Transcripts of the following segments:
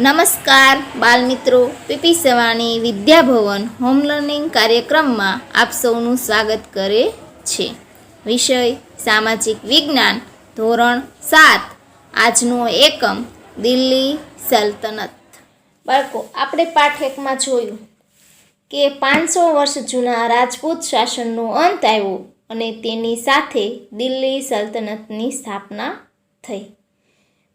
નમસ્કાર બાલમિત્રો, PP Savani Vidyabhavan home learning કાર્યક્રમમાં આપ સૌનું સ્વાગત કરે છે. વિષય સામાજિક વિજ્ઞાન, ધોરણ 7. આજનો એકમ દિલ્હી સલ્તનત. બાળકો, આપણે પાઠ 1માં જોયું કે 500 વર્ષ જૂના રાજપૂત શાસનનો અંત આવ્યો અને તેની સાથે દિલ્હી સલ્તનતની સ્થાપના થઈ.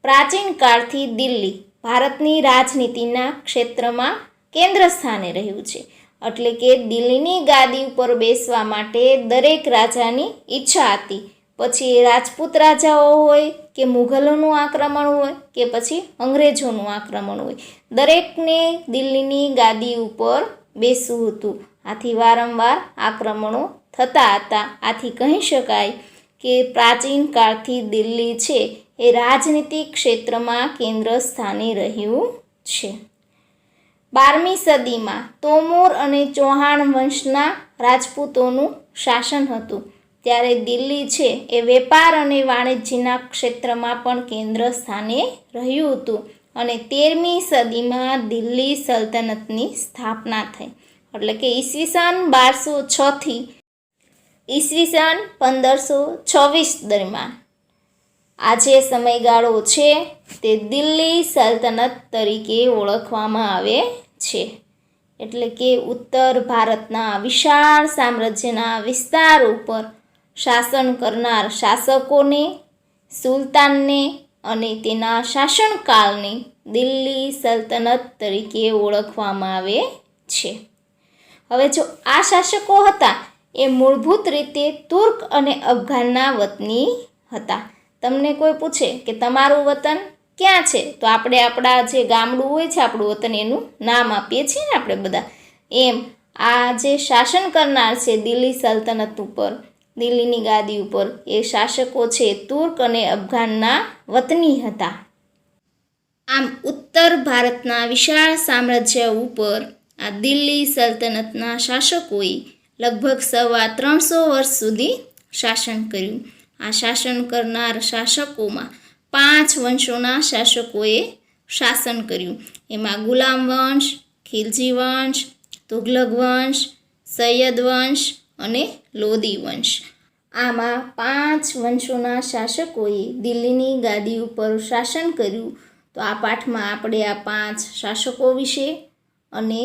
પ્રાચીન કાળથી દિલ્હી ભારતની રાજનીતિના ક્ષેત્રમાં કેન્દ્ર સ્થાને રહ્યું છે. એટલે કે દિલ્હીની ગાદી ઉપર બેસવા માટે દરેક રાજાની ઈચ્છા હતી. પછી એ રાજપૂત રાજાઓ હોય કે મુઘલોનું આક્રમણ હોય કે પછી અંગ્રેજોનું આક્રમણ હોય, દરેકને દિલ્હીની ગાદી ઉપર બેસવું હતું. આથી વારંવાર આક્રમણો થતા હતા. આથી કહી શકાય કે પ્રાચીન કાળથી દિલ્હી છે એ રાજનીતિક ક્ષેત્રમાં કેન્દ્ર સ્થાને રહ્યું છે. 12મી સદીમાં તોમુર અને ચૌહાણ વંશના રાજપૂતોનું શાસન હતું. ત્યારે દિલ્હી છે એ વેપાર અને વાણિજ્યના ક્ષેત્રમાં પણ કેન્દ્ર સ્થાને રહ્યું હતું. અને 13મી સદીમાં દિલ્હી સલ્તનતની સ્થાપના થઈ. એટલે કે ઈસવીસન 1206 થી ઈસવીસન 1526 દરમિયાન આ જે સમયગાળો છે તે દિલ્હી સલ્તનત તરીકે ઓળખવામાં આવે છે. એટલે કે ઉત્તર ભારતના વિશાળ સામ્રાજ્યના વિસ્તાર ઉપર શાસન કરનાર શાસકોને, સુલતાનને અને તેના શાસનકાળને દિલ્હી સલ્તનત તરીકે ઓળખવામાં આવે છે. હવે જો આ શાસકો હતા એ મૂળભૂત રીતે તુર્ક અને અફઘાનના વતની હતા. તમને કોઈ પૂછે કે તમારું વતન ક્યાં છે, તો આપણે આપણા જે ગામડું હોય છે આપણું વતન એનું નામ આપીએ છીએ ને આપણે બધા. એમ આ જે શાસન કરનાર છે દિલ્હી સલ્તનત ઉપર, દિલ્હીની ગાદી ઉપર, એ શાસકો છે તુર્ક અને અફઘાનના વતની હતા. આમ ઉત્તર ભારતના વિશાળ સામ્રાજ્ય ઉપર આ દિલ્હી સલ્તનતના શાસકોએ લગભગ 350 વર્ષ સુધી શાસન કર્યું. આ શાસન કરનાર શાસકોમાં 5 વંશોના શાસકોએ શાસન કર્યું. એમાં ગુલામ વંશ, ખિલજી વંશ, તુઘલક વંશ, સૈયદ વંશ અને લોદી વંશ. આમાં 5 વંશોના શાસકોએ દિલ્હીની ગાદી ઉપર શાસન કર્યું. તો આ પાઠમાં આપણે આ 5 શાસકો વિશે અને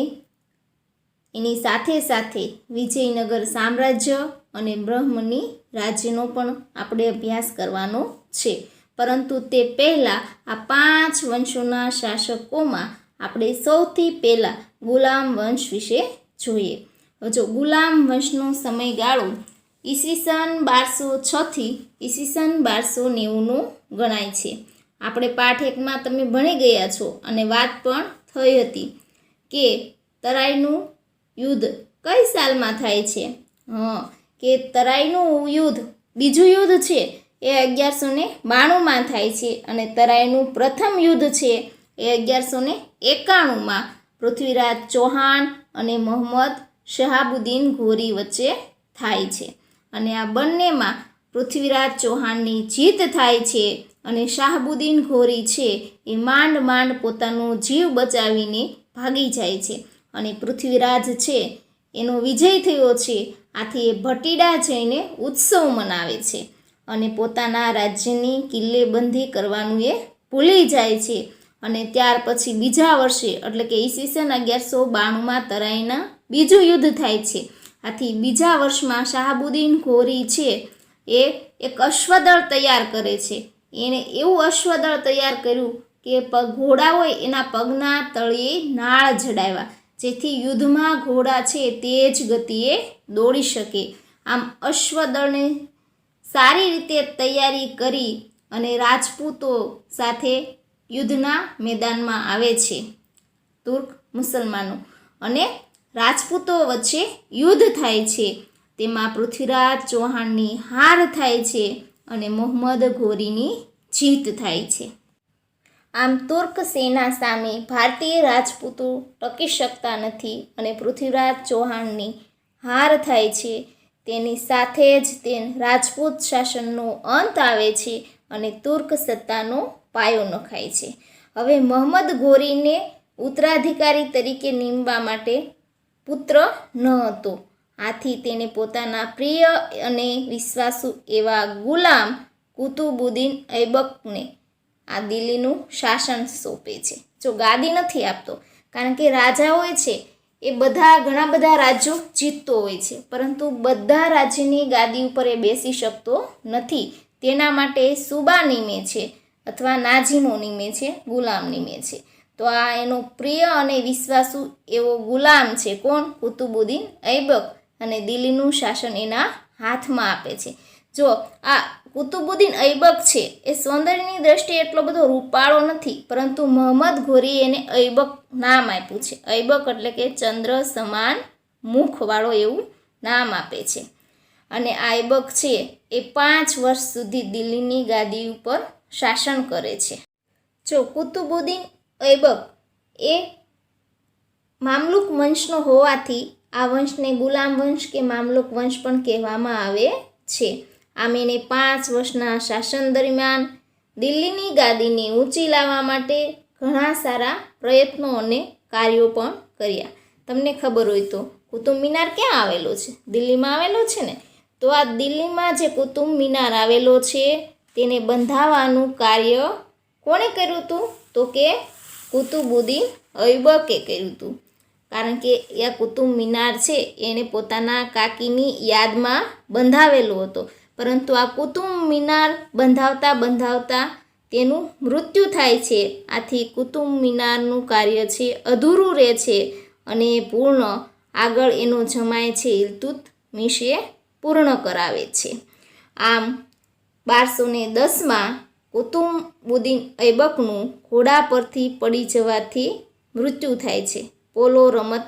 એની સાથે સાથે વિજયનગર સામ્રાજ્ય અને બ્રહ્મની રાજ્યનો પણ આપણે અભ્યાસ કરવાનો છે. પરંતુ તે પહેલાં આ 5 વંશોના શાસકોમાં આપણે સૌથી પહેલાં ગુલામ વંશ વિશે જોઈએ. જો ગુલામ વંશનો સમયગાળો ઈસવીસન 1206 થી ઈસવીસન 1290નો ગણાય છે. આપણે પાઠ 1માં તમે ભણી ગયા છો અને વાત પણ થઈ હતી કે તરાઈનું યુદ્ધ કઈ સાલમાં થાય છે. કે તરાઈનું યુદ્ધ, બીજું યુદ્ધ છે એ 1192માં થાય છે અને તરાઈનું પ્રથમ યુદ્ધ છે એ 1191માં પૃથ્વીરાજ ચૌહાણ અને મોહમ્મદ શહાબુદ્દીન ઘોરી વચ્ચે થાય છે. અને આ બંનેમાં પૃથ્વીરાજ ચૌહાણની જીત થાય છે અને શાહબુદ્દીન ઘોરી છે એ માંડ માંડ પોતાનો જીવ બચાવીને ભાગી જાય છે અને પૃથ્વીરાજ છે એનો વિજય થયો છે. આથી એ ભટીડા જઈને ઉત્સવ મનાવે છે અને પોતાના રાજ્યની કિલ્લેબંધી કરવાનું એ ભૂલી જાય છે. અને ત્યાર પછી બીજા વર્ષે એટલે કે ઈસવીસન 1192માં તરાઈના બીજું યુદ્ધ થાય છે. આથી બીજા વર્ષમાં શાહબુદ્દીન ઘોરી છે એ એક અશ્વદળ તૈયાર કરે છે. એણે એવું અશ્વદળ તૈયાર કર્યું કે ઘોડા હોય એના પગના તળિયે નાળ જડાવ્યા, જેથી યુદ્ધમાં ઘોડા છે તેજ ગતિએ દોડી શકે. આમ અશ્વદળને સારી રીતે તૈયારી કરી અને રાજપૂતો સાથે યુદ્ધના મેદાનમાં આવે છે તુર્ક મુસલમાનો, અને રાજપૂતો વચ્ચે યુદ્ધ થાય છે. તેમાં પૃથ્વીરાજ ચૌહાણની હાર થાય છે અને મોહમ્મદ ઘોરીની જીત થાય છે. આમ તુર્ક સેના સામે ભારતીય રાજપૂતો ટકી શકતા નથી અને પૃથ્વીરાજ ચૌહાણની હાર થાય છે. તેની સાથે જ તે રાજપૂત શાસનનો અંત આવે છે અને તુર્ક સત્તાનો પાયો નખાય છે. હવે મહંમદ ઘોરીને ઉત્તરાધિકારી તરીકે નીમવા માટે પુત્ર ન હતો. આથી તેને પોતાના પ્રિય અને વિશ્વાસુ એવા ગુલામ કુતુબુદ્દીન ઐબકને આ દિલ્હીનું શાસન સોંપે છે. જો ગાદી નથી આપતો, કારણ કે રાજા હોય છે એ ઘણા બધા રાજ્યો જીતતો હોય છે, પરંતુ બધા રાજ્યની ગાદી ઉપર એ બેસી શકતો નથી. તેના માટે સુબા નીમે છે અથવા નાજીમો નીમે છે, ગુલામ નીમે છે. તો આ એનો પ્રિય અને વિશ્વાસુ એવો ગુલામ છે. કોણ? કુતુબુદ્દીન ઐબક. અને દિલ્હીનું શાસન એના હાથમાં આપે છે. જો આ કુતુબુદ્દીન ઐબક છે એ સૌંદર્યની દ્રષ્ટિએ એટલો બધો રૂપાળો નથી, પરંતુ મહંમદ ઘોરીએ એને ઐબક નામ આપ્યું છે. ઐબક એટલે કે ચંદ્ર સમાન મુખવાળો એવું નામ આપે છે. અને આ ઐબક છે એ 5 વર્ષ સુધી દિલ્હીની ગાદી ઉપર શાસન કરે છે. જો કુતુબુદ્દીન ઐબક એ મામલુક વંશનો હોવાથી આ વંશને ગુલામ વંશ કે મામલુક વંશ પણ કહેવામાં આવે છે. આમ એને 5 વર્ષના શાસન દરમિયાન દિલ્હીની ગાદીને ઊંચી લાવવા માટે ઘણા સારા પ્રયત્નો અને કાર્યો પણ કર્યા. તમને ખબર હોય તો કુતુબ મિનાર ક્યાં આવેલો છે? દિલ્હીમાં આવેલો છે ને. તો આ દિલ્હીમાં જે કુતુબ મિનાર આવેલો છે તેને બંધાવવાનું કાર્ય કોણે કર્યું હતું? તો કે કુતુબુદ્દીન ઐબકે કર્યું હતું. કારણ કે આ કુતુબ મિનાર છે એને પોતાના કાકીની યાદમાં બંધાવેલો હતો, પરંતુ આ કુતુબ મિનાર બંધાવતા તેનું મૃત્યુ થાય છે. આથી કુતુબ મિનારનું કાર્ય છે અધૂરું રહે છે અને પૂર્ણ આગળ એનો જમાય છે ઇલ્તુત્મિશે પૂર્ણ કરાવે છે. આમ 1210માં કુતુબુદ્દીન ઐબકનું ઘોડા પરથી પડી જવાથી મૃત્યુ થાય છે. પોલો રમત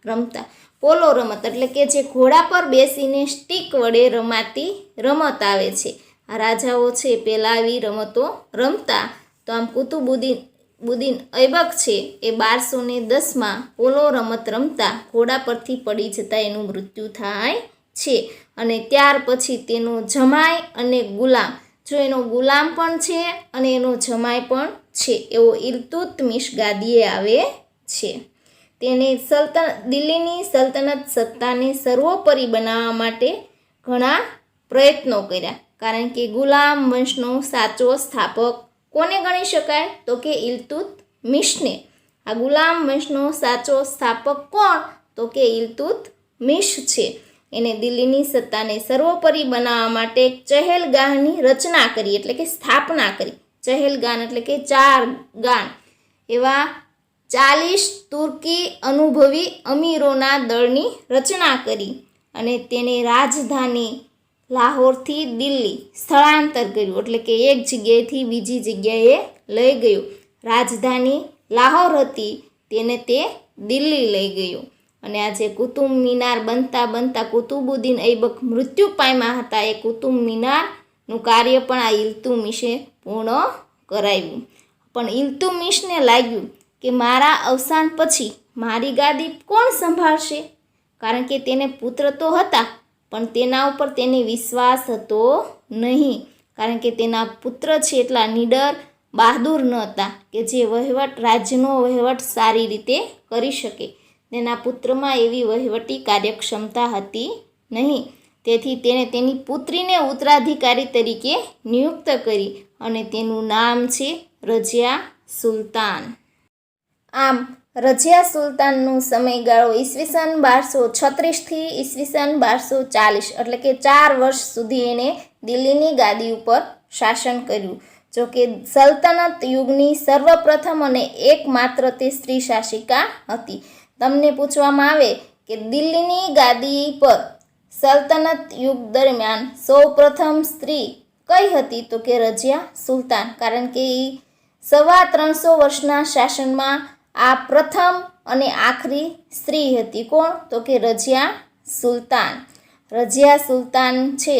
રમતા પોલો રમત એટલે કે જે ઘોડા પર બેસીને સ્ટીક વડે રમાતી રમત આવે છે. આ રાજાઓ છે પહેલાં આવી રમતો રમતા. તો આમ કુતુબુદ્દીન ઐબક છે એ 1210માં પોલો રમત રમતા ઘોડા પરથી પડી જતાં એનું મૃત્યુ થાય છે. અને ત્યાર પછી તેનો જમાય અને ગુલામ, જો એનો ગુલામ પણ છે અને એનો જમાય પણ છે એવો ઇલ્તુત્મિશ ગાદીએ આવે છે. તેને દિલ્હીની સલ્તનત સત્તાને સર્વોપરી બનાવવા માટે ઘણા પ્રયત્નો કર્યા. કારણ કે ગુલામ વંશનો સાચો સ્થાપક કોને ગણી શકાય? તો કે ઇલ્તુત્મિશને. આ ગુલામ વંશનો સાચો સ્થાપક કોણ? તો કે ઇલ્તુત્મિશ છે. એને દિલ્હીની સત્તાને સર્વોપરી બનાવવા માટે ચહેલગાહની રચના કરી, એટલે કે સ્થાપના કરી. ચહેલગાન એટલે કે 4 ગાન એવા 40 તુર્કી અનુભવી અમીરોના દળની રચના કરી અને તેને રાજધાની લાહોરથી દિલ્હી સ્થળાંતર કર્યું. એટલે કે એક જગ્યાએથી બીજી જગ્યાએ લઈ ગયું. રાજધાની લાહોર હતી તેને તે દિલ્હી લઈ ગયું. અને આજે કુતુબ મિનાર બનતા કુતુબુદ્દીન ઐબક મૃત્યુ પામ્યા હતા. એ કુતુબ મિનારનું કાર્ય પણ આ ઇલ્તુત્મિશે પૂર્ણ કરાવ્યું. પણ ઇલ્તુત્મિશને લાગ્યું કે મારા અવસાન પછી મારી ગાદી કોણ સંભાળશે? કારણ કે તેને પુત્ર તો હતા, પણ તેના ઉપર તેને વિશ્વાસ હતો નહીં. કારણ કે તેના પુત્ર છે એટલા નીડર બહાદુર ન હતા કે જે રાજ્યનો વહીવટ સારી રીતે કરી શકે. તેના પુત્રમાં એવી વહીવટી કાર્યક્ષમતા હતી નહીં. તેથી તેણે તેની પુત્રીને ઉત્તરાધિકારી તરીકે નિયુક્ત કરી અને તેનું નામ છે રઝિયા સુલતાન. આમ રઝિયા સુલતાનનો સમયગાળો ઈસવીસન 1236થી ઈસવીસન 1240 એટલે કે 4 વર્ષ સુધી એણે દિલ્હીની ગાદી ઉપર શાસન કર્યું. જો કે સલ્તનત યુગની સર્વપ્રથમ અને એકમાત્ર તે સ્ત્રી શાસિકા હતી. તમને પૂછવામાં આવે કે દિલ્હીની ગાદી પર સલ્તનત યુગ દરમિયાન સૌપ્રથમ સ્ત્રી કઈ હતી? તો કે રઝિયા સુલતાન. કારણ કે એ 325 વર્ષના શાસનમાં આ પ્રથમ અને આખરી સ્ત્રી હતી. કોણ? તો કે રઝિયા સુલતાન. રઝિયા સુલતાન છે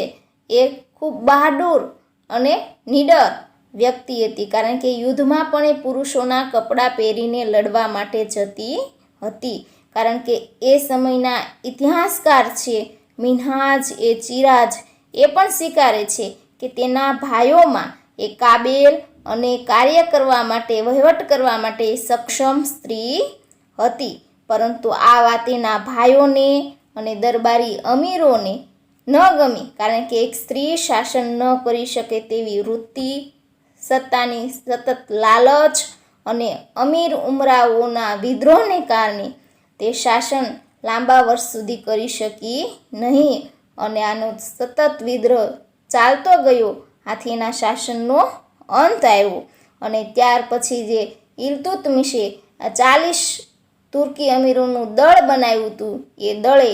એ ખૂબ બહાદુર અને નીડર વ્યક્તિ હતી. કારણ કે યુદ્ધમાં પણ એ પુરુષોના કપડાં પહેરીને લડવા માટે જતી હતી. કારણ કે એ સમયના ઇતિહાસકાર છે મિન્હાજ ચિરાજ એ પણ સ્વીકારે છે કે તેના ભાઈઓમાં એ કાબેલ અને કાર્ય કરવા માટે, વહીવટ કરવા માટે સક્ષમ સ્ત્રી હતી. પરંતુ આ વાત એના ભાઈઓને અને દરબારી અમીરોને ન ગમી, કારણ કે એક સ્ત્રી શાસન ન કરી શકે તેવી વૃત્તિ, સત્તાની સતત લાલચ અને અમીર ઉમરાઓના વિદ્રોહને કારણે તે શાસન લાંબા વર્ષ સુધી કરી શકી નહીં અને આનો સતત વિદ્રોહ ચાલતો ગયો. આથી એના શાસનનો અંત આવ્યો અને ત્યાર પછી જે ઇલ્તુત્મિશે 40 તુર્કી અમીરોનું દળ બનાવ્યું હતું, એ દળે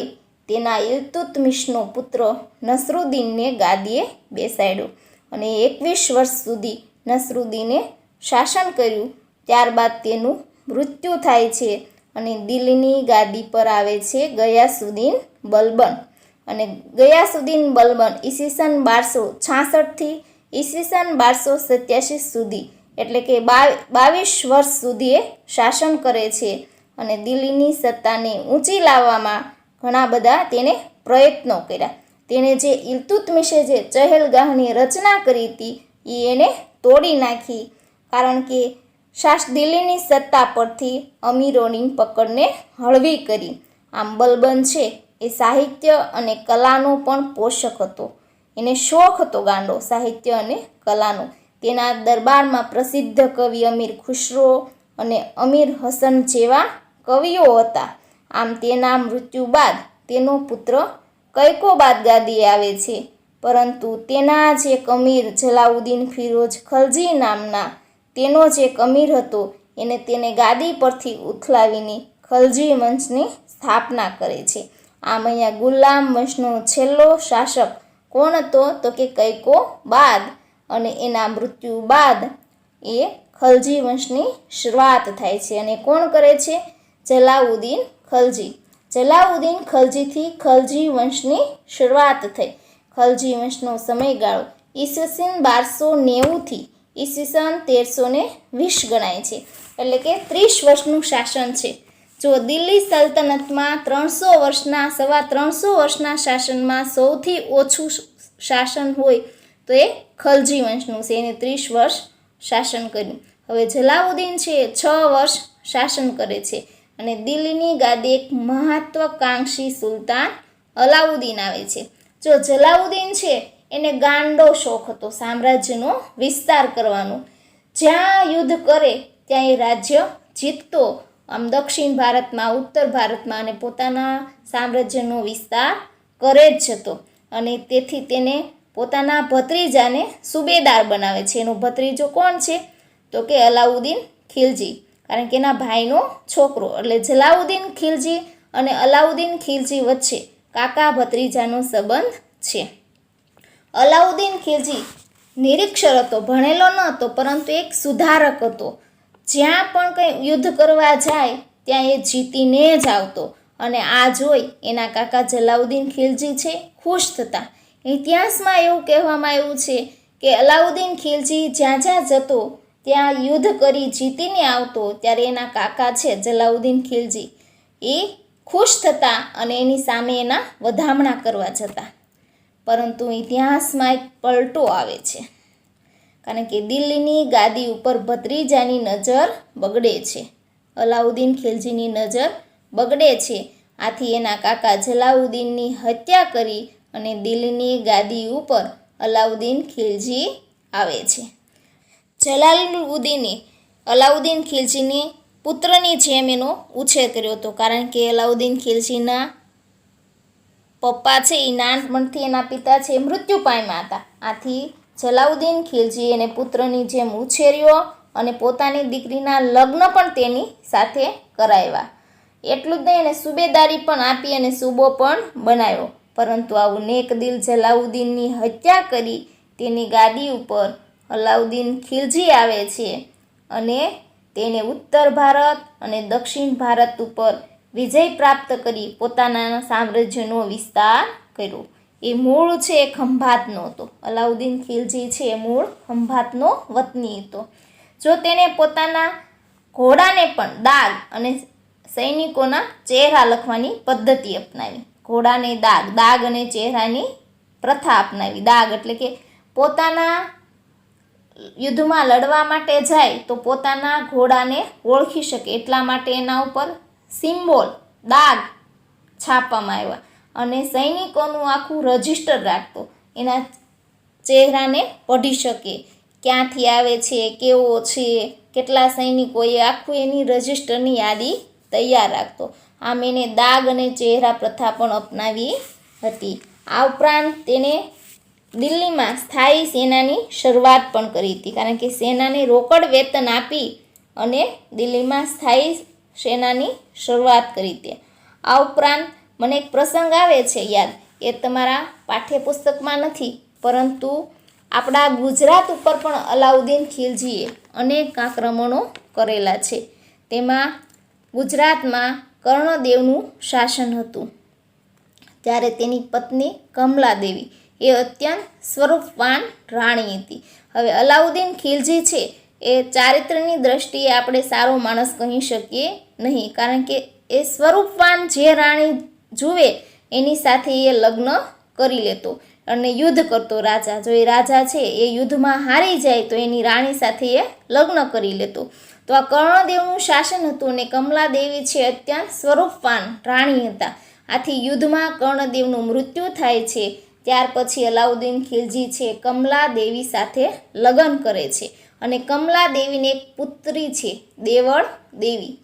તેના ઇલ્તુત્મિશનો પુત્ર નસરુદ્દીનને ગાદીએ બેસાડ્યો અને 21 વર્ષ સુધી નસરુદ્દીને શાસન કર્યું. ત્યારબાદ તેનું મૃત્યુ થાય છે અને દિલ્હીની ગાદી પર આવે છે ગયાસુદ્દીન બલબન. અને ગયાસુદ્દીન બલબન ઈસવીસન 1266થી ઈસવીસન 1287 સુધી, એટલે કે 22 વર્ષ સુધી એ શાસન કરે છે અને દિલ્હીની સત્તાને ઊંચી લાવવામાં ઘણા બધા તેને પ્રયત્નો કર્યા. તેણે જે ઇલ્તુત્મિશે જે ચહેલગાહની રચના કરી હતી એ એને તોડી નાખી, કારણ કે દિલ્હીની સત્તા પરથી અમીરોની પકડને હળવી કરી. આમ બલબન છે એ સાહિત્ય અને કલાનો પણ પોષક હતો. એને શોખ હતો ગાંડો સાહિત્ય અને કલાનો. તેના દરબારમાં પ્રસિદ્ધ કવિ અમીર ખુશરો અને અમીર હસન જેવા કવિઓ હતા. આમ તેના મૃત્યુ બાદ તેનો પુત્ર કૈકોબાદ ગાદીએ આવે છે, પરંતુ તેના જે એક અમીર જલાઉદ્દીન ફિરોજ ખલજી નામના તેનો જે એક અમીર હતો, તેને ગાદી પરથી ઉથલાવીને ખલજી વંશની સ્થાપના કરે છે. આમ અહીંયા ગુલામ વંશનો છેલ્લો શાસક કોણ હતો? તો કે કૈકોબાદ. અને એના મૃત્યુ બાદ એ ખલજી વંશની શરૂઆત થાય છે. અને કોણ કરે છે? જલાઉદ્દીન ખલજી. જલાઉદ્દીન ખલજીથી ખલજી વંશની શરૂઆત થઈ. ખલજી વંશનો સમયગાળો ઈસવીસન 1290થી ઈસવીસન 1320 ગણાય છે, એટલે કે 30 વર્ષનું શાસન છે. જો દિલ્હી સલ્તનતમાં 300 વર્ષના શાસનમાં સૌથી ઓછું શાસન હોય તો એ ખલજી વંશનું છે. એને 30 વર્ષ શાસન કર્યું. હવે જલાઉદ્દીન છે એ 6 વર્ષ શાસન કરે છે અને દિલ્હીની ગાદી એક મહત્વાકાંક્ષી સુલતાન અલાઉદ્દીન આવે છે. જો જલાઉદ્દીન છે એને ગાંડો શોખ હતો સામ્રાજ્યનો વિસ્તાર કરવાનો. જ્યાં યુદ્ધ કરે ત્યાં એ રાજ્ય જીતતો. આમ દક્ષિણ ભારતમાં, ઉત્તર ભારતમાં અને પોતાના સામ્રાજ્યનો વિસ્તાર કરે જ જતો. અને તેથી તેને પોતાના ભત્રીજાને સુબેદાર બનાવે છે. એનો ભત્રીજો કોણ છે? તો કે અલાઉદ્દીન ખિલજી, કારણ કે એના ભાઈનો છોકરો. એટલે જલાઉદ્દીન ખિલજી અને અલાઉદ્દીન ખિલજી વચ્ચે કાકા ભત્રીજાનો સંબંધ છે. અલાઉદ્દીન ખિલજી નિરીક્ષર હતો, ભણેલો ન હતો, પરંતુ એક સુધારક હતો. જ્યાં પણ કંઈ યુદ્ધ કરવા જાય ત્યાં એ જીતીને જ આવતો. અને આ જોઈ એના કાકા જલાઉદ્દીન ખિલજી છે ખુશ થતા. ઇતિહાસમાં એવું કહેવામાં આવ્યું છે કે અલાઉદ્દીન ખિલજી જ્યાં જ્યાં જતો ત્યાં યુદ્ધ કરી જીતીને આવતો, ત્યારે એના કાકા છે જલાઉદ્દીન ખિલજી એ ખુશ થતા અને એની સામે એના વધામણા કરવા જતા. પરંતુ ઇતિહાસમાં એક પલટો આવે છે, કારણ કે દિલ્હીની ગાદી ઉપર ભત્રીજાની નજર બગડે છે. અલાઉદ્દીન ખિલજીની નજર બગડે છે. આથી એના કાકા જલાઉદ્દીનની હત્યા કરી અને દિલ્હીની ગાદી ઉપર અલાઉદ્દીન ખિલજી આવે છે. જલાલુદ્દીને અલાઉદ્દીન ખિલજીની પુત્રની જેમ એનો ઉછેર કર્યો હતો, કારણ કે અલાઉદ્દીન ખિલજીના પપ્પા છે એ નાનપણથી એના પિતા છે એ મૃત્યુ પામ્યા હતા. આથી જલાઉદ્દીન ખિલજી એને પુત્રની જેમ ઉછેર્યો અને પોતાની દીકરીના લગ્ન પણ તેની સાથે કરાવ્યા. એટલું જ નહીં, એને સુબેદારી પણ આપી અને સૂબો પણ બનાવ્યો. પરંતુ આવું નેકદિલ જલાઉદ્દીનની હત્યા કરી તેની ગાદી ઉપર અલાઉદ્દીન ખિલજી આવે છે અને તેને ઉત્તર ભારત અને દક્ષિણ ભારત ઉપર વિજય પ્રાપ્ત કરી પોતાના સામ્રાજ્યનો વિસ્તાર કર્યો. એ મૂળ છે એ ખંભાતનો હતો. અલાઉદ્દીન ખિલજી છે એ મૂળ ખંભાતનો વતની હતો. જો તેણે પોતાના ઘોડાને પણ દાગ અને સૈનિકોના ચહેરા લખવાની પદ્ધતિ અપનાવી. ઘોડાને દાગ અને ચહેરાની પ્રથા અપનાવી. દાગ એટલે કે પોતાના યુદ્ધમાં લડવા માટે જાય તો પોતાના ઘોડાને ઓળખી શકે એટલા માટે એના ઉપર સિમ્બોલ દાગ છાપવામાં આવ્યા અને સૈનિકોનું આખું રજિસ્ટર રાખતો, એના ચહેરાને પઢી શકે, ક્યાંથી આવે છે, કેવો છે, કેટલા સૈનિકોએ, આખું એની રજિસ્ટરની યાદી તૈયાર રાખતો. આમ એને દાગ અને ચહેરા પ્રથા પણ અપનાવી હતી. આ ઉપરાંત તેને દિલ્હીમાં સ્થાયી સેનાની શરૂઆત પણ કરી હતી, કારણ કે સેનાને રોકડ વેતન આપી અને દિલ્હીમાં સ્થાયી સેનાની શરૂઆત કરી હતી. આ ઉપરાંત મને એક પ્રસંગ આવે છે યાદ, એ તમારા પાઠ્યપુસ્તકમાં નથી, પરંતુ આપણા ગુજરાત ઉપર પણ અલાઉદ્દીન ખિલજીએ અનેક આક્રમણો કરેલા છે. તેમાં ગુજરાતમાં કર્ણદેવનું શાસન હતું, ત્યારે તેની પત્ની કમલાદેવી એ અત્યંત સ્વરૂપવાન રાણી હતી. હવે અલાઉદ્દીન ખિલજી છે એ ચારિત્ર્યની દ્રષ્ટિએ આપણે સારો માણસ કહી શકીએ નહીં, કારણ કે એ સ્વરૂપવાન જે રાણી જુએ એની સાથે એ લગ્ન કરી લેતો અને યુદ્ધ કરતો રાજા. જો એ રાજા છે એ યુદ્ધમાં હારી જાય તો એની રાણી સાથે એ લગ્ન કરી લેતો. તો આ કર્ણદેવનું શાસન હતું અને કમલાદેવી છે અત્યંત સ્વરૂપવાન રાણી હતા. આથી યુદ્ધમાં કર્ણદેવનું મૃત્યુ થાય છે. ત્યાર પછી અલાઉદ્દીન ખિલજી છે કમલાદેવી સાથે લગ્ન કરે છે અને કમલાદેવીને એક પુત્રી છે દેવળ દેવી.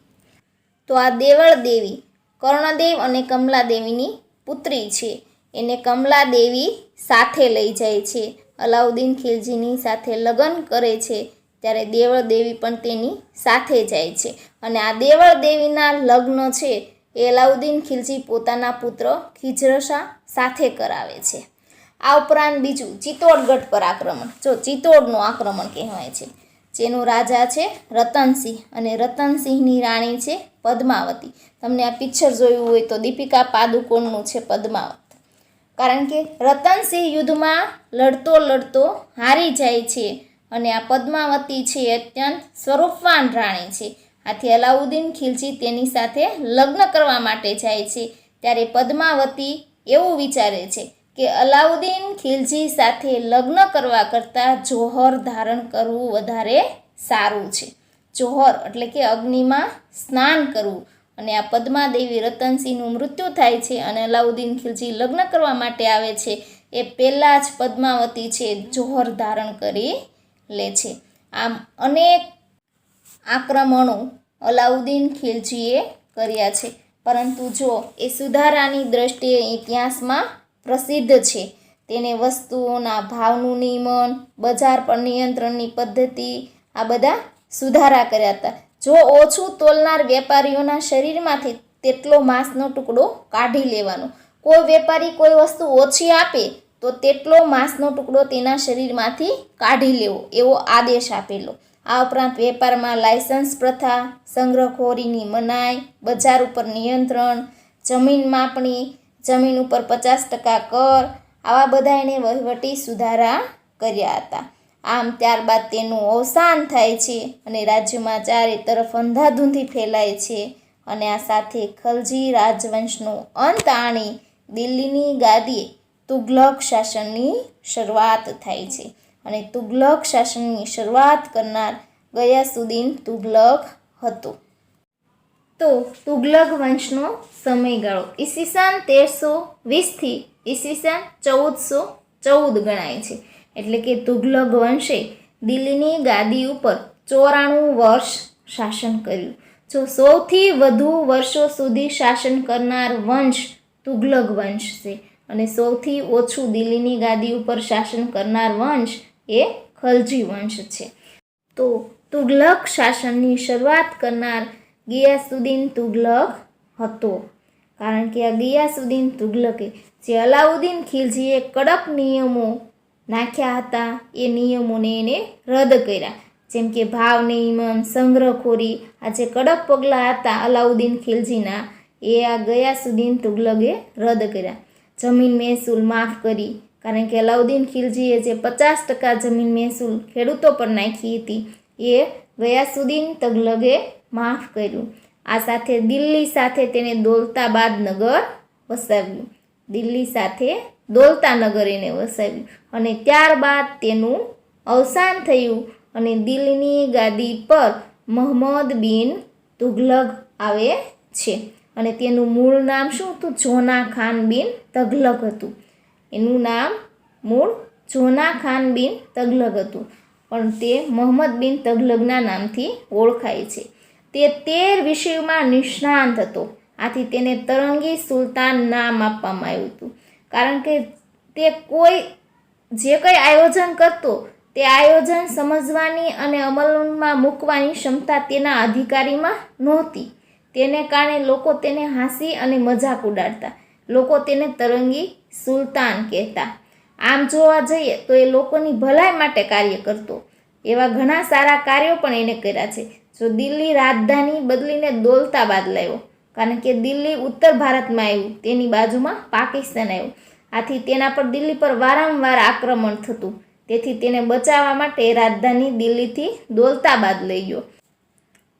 તો આ દેવળ દેવી કર્ણદેવ અને કમલાદેવીની પુત્રી છે. એને કમલાદેવી સાથે લઈ જાય છે. અલાઉદ્દીન ખિલજીની સાથે લગ્ન કરે છે ત્યારે દેવળ દેવી પણ તેની સાથે જાય છે અને આ દેવળ દેવીના લગ્ન છે એ અલાઉદ્દીન ખિલજી પોતાના પુત્ર ખિજરશાહ સાથે કરાવે છે. આ ઉપરાંત બીજું ચિત્તોડગઢ પર આક્રમણ, જો ચિત્તોડનું આક્રમણ કહેવાય છે, જેનો રાજા છે રતનસિંહ અને રતનસિંહની રાણી છે પદ્માવતી. તમને આ પિક્ચર જોયું હોય તો દીપિકા પાદુકોણનું છે પદ્માવત. કારણ કે રતનસિંહ યુદ્ધમાં લડતો લડતો હારી જાય છે અને આ પદ્માવતી છે અત્યંત સ્વરૂપવાન રાણી છે. આથી અલાઉદ્દીન ખિલજી તેની સાથે લગ્ન કરવા માટે જાય છે. ત્યારે પદ્માવતી એવું વિચારે છે કે અલાઉદ્દીન ખિલજી સાથે લગ્ન કરવા કરતાં જોહર ધારણ કરવું વધારે સારું છે. જોહર એટલે કે અગ્નિમાં સ્નાન કરવું. અને આ પદ્માદેવી રતનસિંહનું મૃત્યુ થાય છે અને અલાઉદ્દીન ખિલજી લગ્ન કરવા માટે આવે છે એ પહેલાં જ પદ્માવતી છે જોહર ધારણ કરી લે છે. આમ અનેક આક્રમણો અલાઉદ્દીન ખિલજીએ કર્યા છે, પરંતુ જો એ સુધારાની દ્રષ્ટિએ ઇતિહાસમાં પ્રસિદ્ધ છે. તેને વસ્તુઓના ભાવનું નિયમન, બજાર પર નિયંત્રણની પદ્ધતિ, આ બધા સુધારા કર્યા હતા. જો ઓછું તોલનાર વેપારીઓના શરીરમાંથી તેટલો માંસનો ટુકડો કાઢી લેવાનો. કોઈ વેપારી કોઈ વસ્તુ ઓછી આપે તો તેટલો માંસનો ટુકડો તેના શરીરમાંથી કાઢી લેવો, એવો આદેશ આપેલો. આ ઉપરાંત વેપારમાં લાયસન્સ પ્રથા, સંગ્રહખોરીની મનાઈ, બજાર ઉપર નિયંત્રણ, જમીન માપણી, જમીન ઉપર 50% કર, આવા બધા એને વહીવટી સુધારા કર્યા હતા. આમ ત્યારબાદ તેનું અવસાન થાય છે અને રાજ્યમાં ચારે તરફ અંધાધૂંધી ફેલાય છે અને આ સાથે ખલજી રાજવંશનો અંત આણી દિલ્હીની ગાદીએ તુઘલક શાસનની શરૂઆત થાય છે અને તુઘલક શાસનની શરૂઆત કરનાર ગયાસુદ્દીન તુઘલક હતો. તો તુઘલક વંશનો સમયગાળો ઈસવીસન 1320 થી ઈસવીસન 1414 ગણાય છે. એટલે કે તુઘલક વંશે દિલ્હીની ગાદી ઉપર 94 વર્ષ શાસન કર્યું. જો સૌથી વધુ વર્ષો સુધી શાસન કરનાર વંશ તુઘલક વંશ છે અને સૌથી ઓછું દિલ્હીની ગાદી ઉપર શાસન કરનાર વંશ એ ખલજી વંશ છે. તો તુઘલક શાસનની શરૂઆત કરનાર ગિયાસુદ્દીન તુઘલક હતો. કારણ કે આ ગિયાસુદ્દીન તુઘલકે જે અલાઉદ્દીન ખિલજીએ કડક નિયમો નાખ્યા હતા એ નિયમોને એને રદ કર્યા. જેમ કે ભાવ નિયમન, સંગ્રહખોરી, આ જે કડક પગલાં હતા અલાઉદ્દીન ખિલજીના એ આ ગયાસુદ્દીન તુઘલકે રદ કર્યા. જમીન મહેસૂલ માફ કરી, કારણ કે અલાઉદ્દીન ખિલજીએ જે 50% જમીન મહેસૂલ ખેડૂતો પર નાખી હતી એ ગયાસુદ્દીન તુઘલકે માફ કર્યું. આ સાથે દિલ્હી સાથે તેને દૌલતાબાદ નગર વસાવ્યું. દિલ્હી સાથે દૌલતા નગર એને વસાવ્યું અને ત્યારબાદ તેનું અવસાન થયું અને દિલ્હીની ગાદી પર મોહમ્મદ બિન તુગલક આવે છે. અને તેનું મૂળ નામ શું હતું? જોના ખાન બિન તગલક હતું. એનું નામ મૂળ જોના ખાન બિન તગલક હતું, પણ તે મોહમ્મદ બિન તગલકના નામથી ઓળખાય છે. તે 13 વિષયોમાં નિષ્ણાંત હતો. આથી તેને તરંગી સુલતાન નામ આપવામાં આવ્યું હતું, કારણ કે તે જે કંઈ આયોજન કરતો તે આયોજન સમજવાની અને અમલમાં મૂકવાની ક્ષમતા તેના અધિકારીમાં નહોતી. તેને કારણે લોકો તેને હાંસી અને મજાક ઉડાડતા. લોકો તેને તરંગી સુલતાન કહેતા. આમ જોવા જઈએ તો એ લોકોની ભલાઈ માટે કાર્ય કરતો. એવા ઘણા સારા કાર્યો પણ એને કર્યા છે. જો દિલ્હી રાજધાની બદલીને દૌલતાબાદ લાવ્યો, કારણ કે દિલ્હી ઉત્તર ભારતમાં આવ્યું, તેની બાજુમાં પાકિસ્તાન આવ્યું. આથી તેના પર દિલ્હી પર વારંવાર આક્રમણ થતું. તેથી તેને બચાવવા માટે રાજધાની દિલ્હીથી દૌલતાબાદ લઈ ગયો.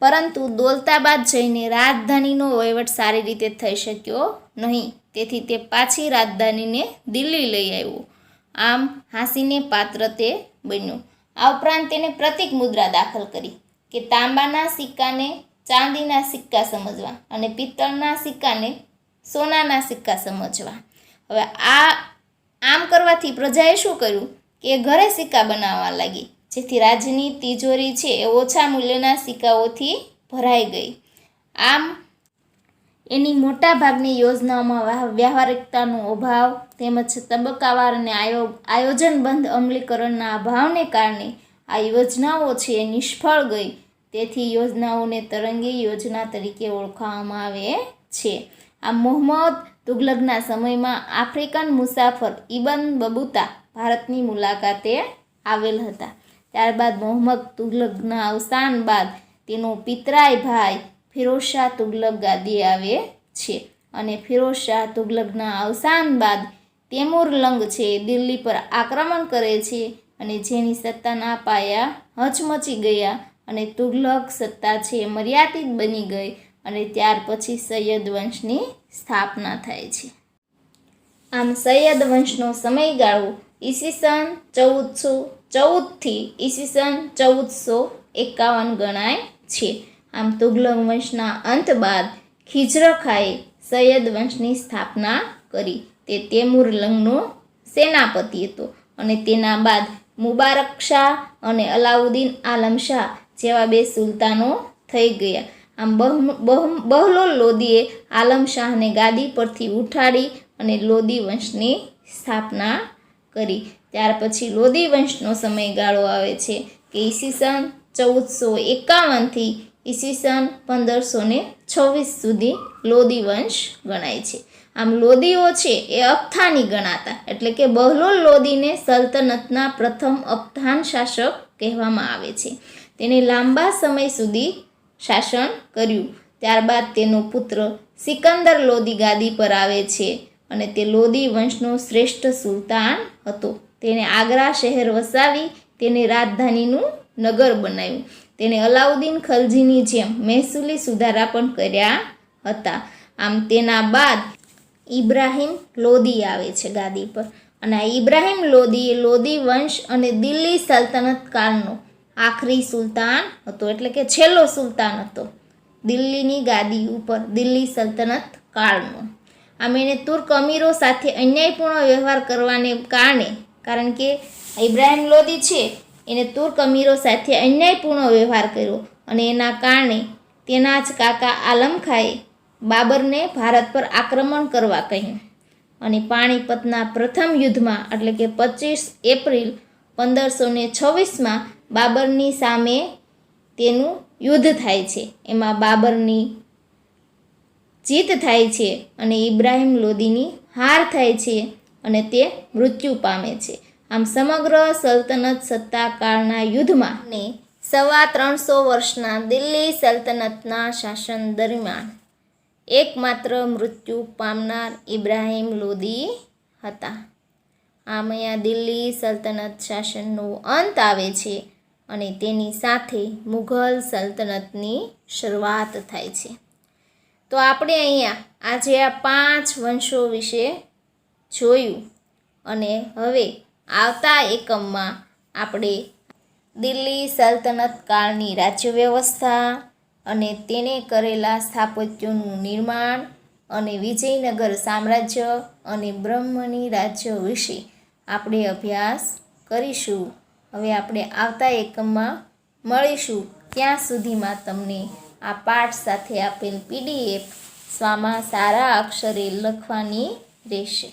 પરંતુ દૌલતાબાદ જઈને રાજધાનીનો વહીવટ સારી રીતે થઈ શક્યો નહીં. તેથી તે પાછી રાજધાનીને દિલ્હી લઈ આવ્યો. આમ હાંસીને પાત્ર તે બન્યો. આ ઉપરાંત તેને પ્રતિક મુદ્રા દાખલ કરી કે તાંબાના સિક્કાને ચાંદીના સિક્કા સમજવા અને પિત્તળના સિક્કાને સોનાના સિક્કા સમજવા. હવે આમ કરવાથી પ્રજાએ શું કર્યું કે ઘરે સિક્કા બનાવવા લાગી, જેથી રાજ્યની તિજોરી છે એ ઓછા મૂલ્યના સિક્કાઓથી ભરાઈ ગઈ. આમ એની મોટા ભાગની યોજનાઓમાં વ્યવહારિકતાનો અભાવ તેમજ તબક્કાવાર અને આયોજનબદ્ધ અમલીકરણના અભાવને કારણે આ યોજનાઓ છે એ નિષ્ફળ ગઈ. તેથી યોજનાઓને તરંગી યોજના તરીકે ઓળખવામાં આવે છે. આ મોહમ્મદ તુગલકના સમયમાં આફ્રિકન મુસાફર ઇબન બતુતા ભારતની મુલાકાતે આવેલ હતા. ત્યારબાદ મોહમ્મદ તુગલકના અવસાન બાદ તેનો પિતરાઈ ભાઈ ફિરોઝશાહ તુગલક ગાદીએ આવે છે. અને ફિરોઝશાહ તુગલકના અવસાન બાદ તૈમુરલંગ છે દિલ્હી પર આક્રમણ કરે છે, અને જેની સત્તાના પાયા હચમચી ગયા અને તુગલક સત્તા છે મર્યાદિત બની ગઈ. અને ત્યાર પછી સૈયદ વંશની સ્થાપના થાય છે. આમ સૈયદ વંશનો સમયગાળો ઈસવીસન 1414થી ઈસવીસન 1451 ગણાય છે. આમ તુગલક વંશના અંત બાદ ખિઝર ખાએ સૈયદ વંશની સ્થાપના કરી. તે તૈમુરલંગનો સેનાપતિ હતો, અને તેના બાદ મુબારક શાહ અને અલાઉદ્દીન આલમ શાહ જેવા 2 સુલતાનો થઈ ગયા. આમ બહલોલ લોદીએ આલમ શાહને ગાદી પરથી ઉઠાડી અને લોદી વંશની સ્થાપના કરી. ત્યાર પછી લોદી વંશનો સમયગાળો આવે છે કે ઈસવીસન 1451થી ઈસવીસન 1526 સુધી લોદી વંશ ગણાય છે. આમ લોદીઓ છે એ અફઘાની ગણાતા, એટલે કે બહલોલ લોદીને સલ્તનતના પ્રથમ અફઘાન શાસક કહેવામાં આવે છે. તેને લાંબા સમય સુધી શાસન કર્યું. ત્યારબાદ તેનો પુત્ર સિકંદર લોદી ગાદી પર આવે છે, અને તે લોદી વંશનો શ્રેષ્ઠ સુલતાન હતો. તેને આગ્રા શહેર વસાવી તેને રાજધાનીનું નગર બનાવ્યું. તેને અલાઉદ્દીન ખલજીની જેમ મહેસૂલી સુધારા પણ કર્યા હતા. આમ તેના બાદ ઇબ્રાહિમ લોદી આવે છે ગાદી પર, અને આ ઇબ્રાહિમ લોદી એ લોદી વંશ અને દિલ્હી સલ્તનત કાળનો આખરી સુલતાન હતો, એટલે કે છેલ્લો સુલતાન હતો દિલ્હીની ગાદી ઉપર દિલ્હી સલ્તનત કાળનો. આમ એને તુર્ક અમીરો સાથે અન્યાયપૂર્ણ વ્યવહાર કરવાને કારણે, કારણ કે ઇબ્રાહિમ લોદી છે એને તુર્ક અમીરો સાથે અન્યાયપૂર્ણ વ્યવહાર કર્યો, અને એના કારણે તેના જ કાકા આલમ ખાએ બાબરને ભારત પર આક્રમણ કરવા કહ્યું. અને પાણીપતના પ્રથમ યુદ્ધમાં, એટલે કે 25 એપ્રિલ 1526માં બાબરની સામે તેનું યુદ્ધ થાય છે. એમાં બાબરની જીત થાય છે અને ઇબ્રાહિમ લોદીની હાર થાય છે, અને તે મૃત્યુ પામે છે. આમ સમગ્ર સલ્તનત સત્તાકાળના યુદ્ધમાં ને 325 વર્ષના દિલ્હી સલ્તનતના શાસન દરમિયાન એકમાત્ર મૃત્યુ પામનાર ઇબ્રાહિમ લોદી હતા. આમ અહીંયા દિલ્હી સલ્તનત શાસનનો અંત આવે છે, અને તેની સાથે મુઘલ સલ્તનતની શરૂઆત થાય છે. તો આપણે અહીંયા આજે આ 5 વંશો વિશે જોયું, અને હવે આવતા એકમમાં આપણે દિલ્હી સલ્તનત કાળની રાજ્ય વ્યવસ્થા અને તેને કરેલા સ્થાપત્યોનું નિર્માણ અને વિજયનગર સામ્રાજ્ય અને બ્રહ્મની રાજ્ય વિશે આપણે અભ્યાસ કરીશું. હવે આપણે આવતા એકમમાં મળીશું. ત્યાં સુધીમાં તમને આ પાઠ સાથે આપેલ PDF સ્વામાં સારા અક્ષરે લખવાની રહેશે.